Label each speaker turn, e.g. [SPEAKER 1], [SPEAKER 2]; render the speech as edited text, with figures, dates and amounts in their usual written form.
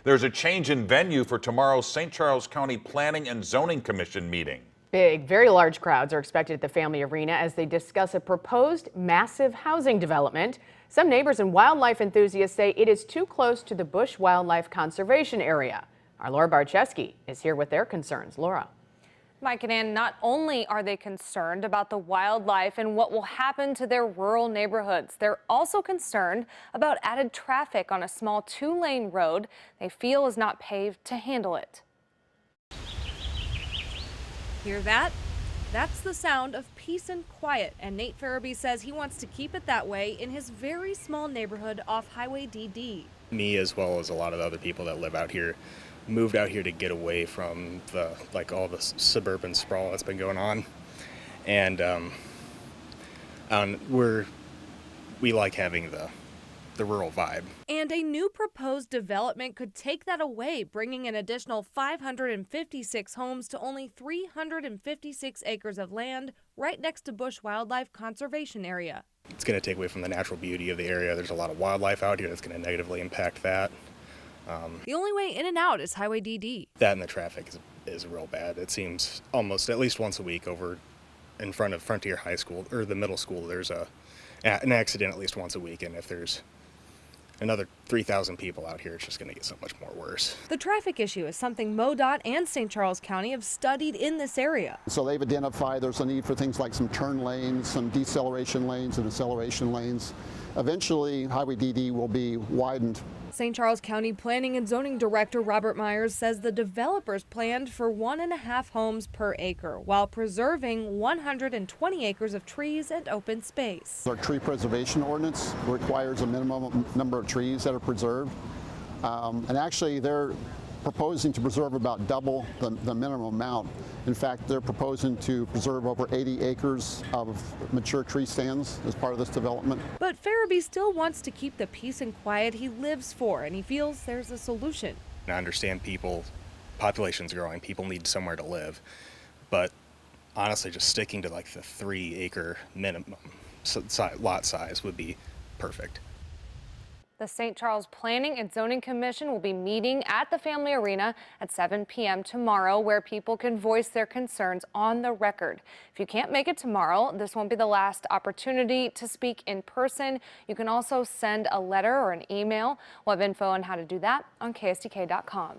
[SPEAKER 1] There's a change in venue for tomorrow's St. Charles County Planning and Zoning Commission meeting.
[SPEAKER 2] Big, very large crowds are expected at the Family Arena as they discuss a proposed massive housing development. Some neighbors and wildlife enthusiasts say it is too close to the Bush Wildlife Conservation Area. Our Laura Barczewski is here with their concerns. Laura.
[SPEAKER 3] Mike and Ann, not only are they concerned about the wildlife and what will happen to their rural neighborhoods, they're also concerned about added traffic on a small 2-lane road they feel is not paved to handle it.
[SPEAKER 4] Hear that? That's the sound of peace and quiet, and Nate Farabee says he wants to keep it that way in his very small neighborhood off Highway DD.
[SPEAKER 5] Me, as well as a lot of other people that live out here, moved out here to get away from all the suburban sprawl that's been going on, and we like having the rural vibe.
[SPEAKER 4] And a new proposed development could take that away, bringing an additional 556 homes to only 356 acres of land right next to Bush Wildlife Conservation Area.
[SPEAKER 5] It's going to take away from the natural beauty of the area. There's a lot of wildlife out here that's going to negatively impact that.
[SPEAKER 4] The only way in and out is Highway DD.
[SPEAKER 5] That and the traffic is real bad. It seems almost at least once a week over in front of Frontier High School or the middle school. There's an accident at least once a week, and if there's another 3,000 people out here, it's just going to get so much more worse.
[SPEAKER 4] The traffic issue is something MoDOT and St. Charles County have studied in this area.
[SPEAKER 6] So they've identified there's a need for things like some turn lanes, some deceleration lanes and acceleration lanes. Eventually, Highway DD will be widened.
[SPEAKER 4] St. Charles County Planning and Zoning Director Robert Myers says the developers planned for 1.5 homes per acre while preserving 120 acres of trees and open space.
[SPEAKER 6] Our tree preservation ordinance requires a minimum number of trees that are preserved. And actually, they're proposing to preserve about double the minimum amount. In fact, they're proposing to preserve over 80 acres of mature tree stands as part of this development.
[SPEAKER 4] But Farabee still wants to keep the peace and quiet he lives for, and he feels there's a solution.
[SPEAKER 5] I understand population's growing, people need somewhere to live, but honestly, just sticking to like the 3-acre minimum lot size would be perfect.
[SPEAKER 3] The St. Charles Planning and Zoning Commission will be meeting at the Family Arena at 7 p.m. tomorrow, where people can voice their concerns on the record. If you can't make it tomorrow, this won't be the last opportunity to speak in person. You can also send a letter or an email. We'll have info on how to do that on KSDK.com.